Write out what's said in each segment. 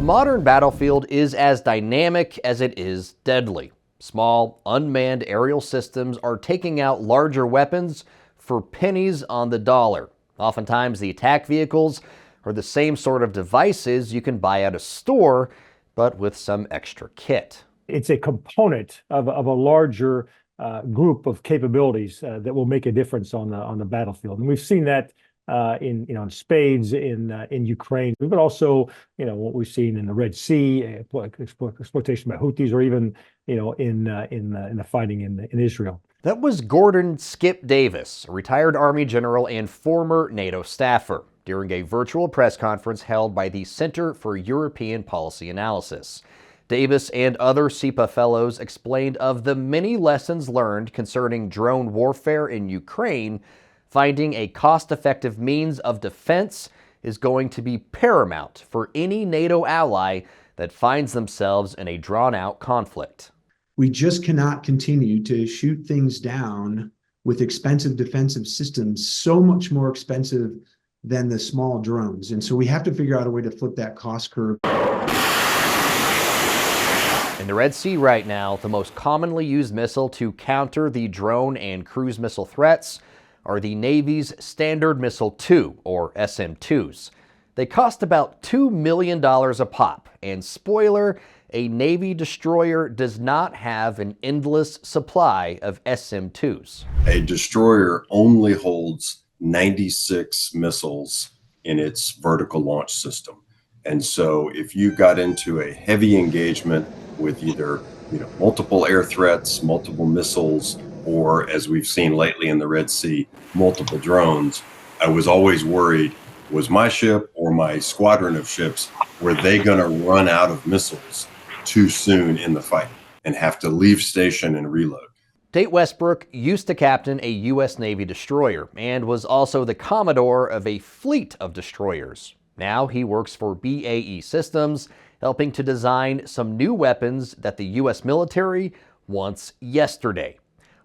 modern battlefield is as dynamic as it is deadly. Small, unmanned aerial systems are taking out larger weapons for pennies on the dollar. Oftentimes, the attack vehicles are the same sort of devices you can buy at a store, but with some extra kit. It's a component of a larger group of capabilities that will make a difference on the battlefield, and we've seen that in spades in Ukraine, but also what we've seen in the Red Sea, exploitation by Houthis, or even in the fighting in Israel. That was Gordon "Skip" Davis, a retired Army general and former NATO staffer, during a virtual press conference held by the Center for European Policy Analysis. Davis and other SEPA fellows explained of the many lessons learned concerning drone warfare in Ukraine. Finding a cost-effective means of defense is going to be paramount for any NATO ally that finds themselves in a drawn-out conflict. We just cannot continue to shoot things down with expensive defensive systems, so much more expensive than the small drones. And so we have to figure out a way to flip that cost curve. In the Red Sea right now, the most commonly used missile to counter the drone and cruise missile threats are the Navy's Standard Missile-2, or SM-2s. They cost about $2 million a pop, and spoiler, a Navy destroyer does not have an endless supply of SM-2s. A destroyer only holds 96 missiles in its vertical launch system. And so if you got into a heavy engagement with either multiple air threats, multiple missiles, or as we've seen lately in the Red Sea, multiple drones, I was always worried, was my ship or my squadron of ships, were they going to run out of missiles too soon in the fight and have to leave station and reload? Tate Westbrook used to captain a U.S. Navy destroyer and was also the commodore of a fleet of destroyers. Now he works for BAE Systems, helping to design some new weapons that the U.S. military wants yesterday.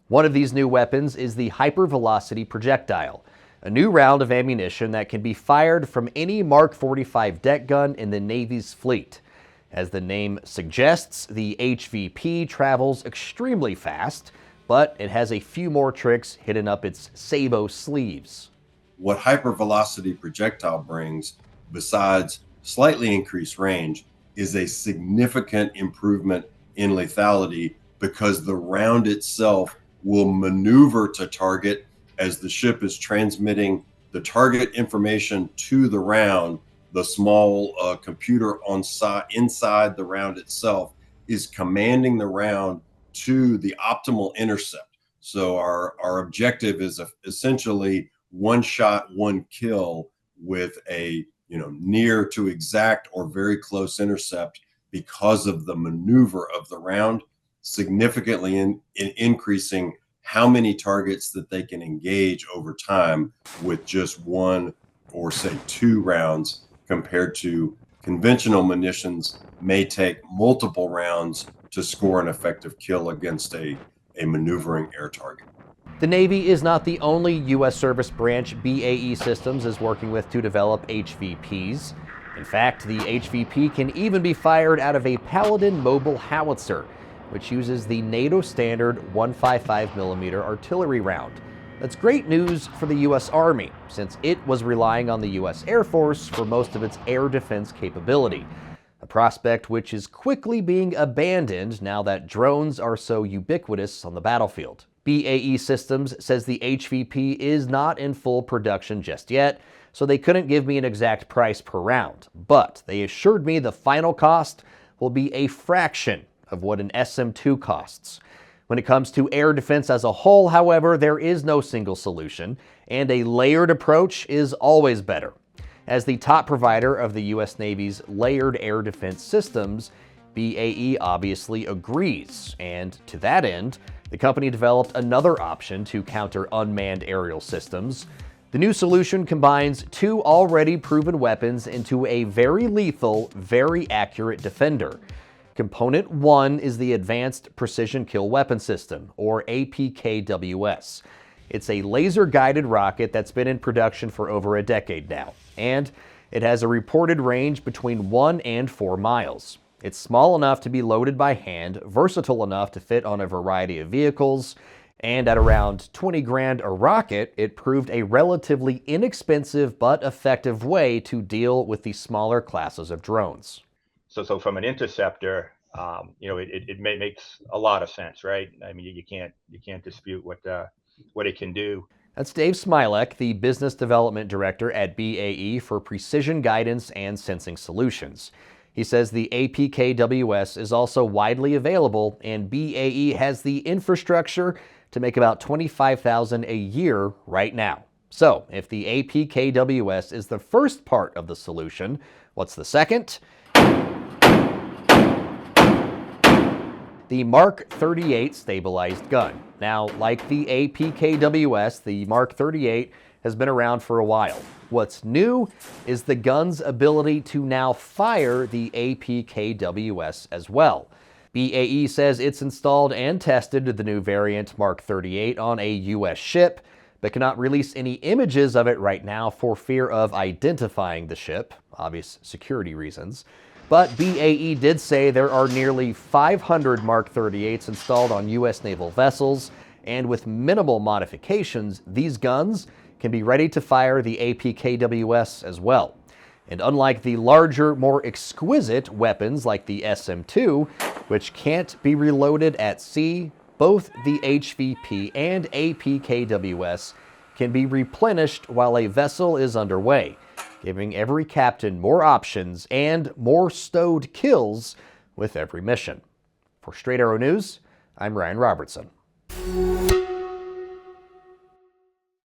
One of these new weapons is the hypervelocity projectile, a new round of ammunition that can be fired from any Mark 45 deck gun in the Navy's fleet. As the name suggests, the HVP travels extremely fast, but it has a few more tricks hidden up its sabo sleeves. What hypervelocity projectile brings, besides slightly increased range, is a significant improvement in lethality, because the round itself will maneuver to target as the ship is transmitting the target information to the round. The small computer inside the round itself is commanding the round to the optimal intercept. So our objective is essentially one shot, one kill with a near to exact or very close intercept, because of the maneuver of the round, significantly in increasing how many targets that they can engage over time with just one or say two rounds, compared to conventional munitions may take multiple rounds to score an effective kill against a maneuvering air target. The Navy is not the only U.S. service branch BAE Systems is working with to develop HVPs. In fact, the HVP can even be fired out of a Paladin mobile howitzer, which uses the NATO standard 155mm artillery round. That's great news for the U.S. Army, since it was relying on the U.S. Air Force for most of its air defense capability, a prospect which is quickly being abandoned now that drones are so ubiquitous on the battlefield. BAE Systems says the HVP is not in full production just yet, so they couldn't give me an exact price per round, but they assured me the final cost will be a fraction of what an SM-2 costs. When it comes to air defense as a whole, however, there is no single solution, and a layered approach is always better. As the top provider of the U.S. Navy's layered air defense systems, BAE obviously agrees, and to that end, the company developed another option to counter unmanned aerial systems. The new solution combines two already proven weapons into a very lethal, very accurate defender. Component 1 is the Advanced Precision Kill Weapon System, or APKWS. It's a laser-guided rocket that's been in production for over a decade now, and It has a reported range between 1 and 4 miles. It's small enough to be loaded by hand, versatile enough to fit on a variety of vehicles, and at around 20 grand a rocket, it proved a relatively inexpensive but effective way to deal with the smaller classes of drones. So from an interceptor, it makes a lot of sense, right? I mean, you can't dispute what it can do. That's Dave Smilek, the Business Development Director at BAE for Precision Guidance and Sensing Solutions. He says the APKWS is also widely available, and BAE has the infrastructure to make about $25,000 a year right now. So, if the APKWS is the first part of the solution, what's the second? The Mark 38 stabilized gun. Now, like the APKWS, the Mark 38 has been around for a while. What's new is the gun's ability to now fire the APKWS as well. BAE says it's installed and tested the new variant Mark 38 on a U.S. ship, but cannot release any images of it right now for fear of identifying the ship, obvious security reasons. But BAE did say there are nearly 500 Mark 38s installed on U.S. naval vessels, and with minimal modifications, these guns can be ready to fire the APKWS as well. And unlike the larger, more exquisite weapons like the SM-2, which can't be reloaded at sea, both the HVP and APKWS can be replenished while a vessel is underway, giving every captain more options and more stowed kills with every mission. For Straight Arrow News, I'm Ryan Robertson.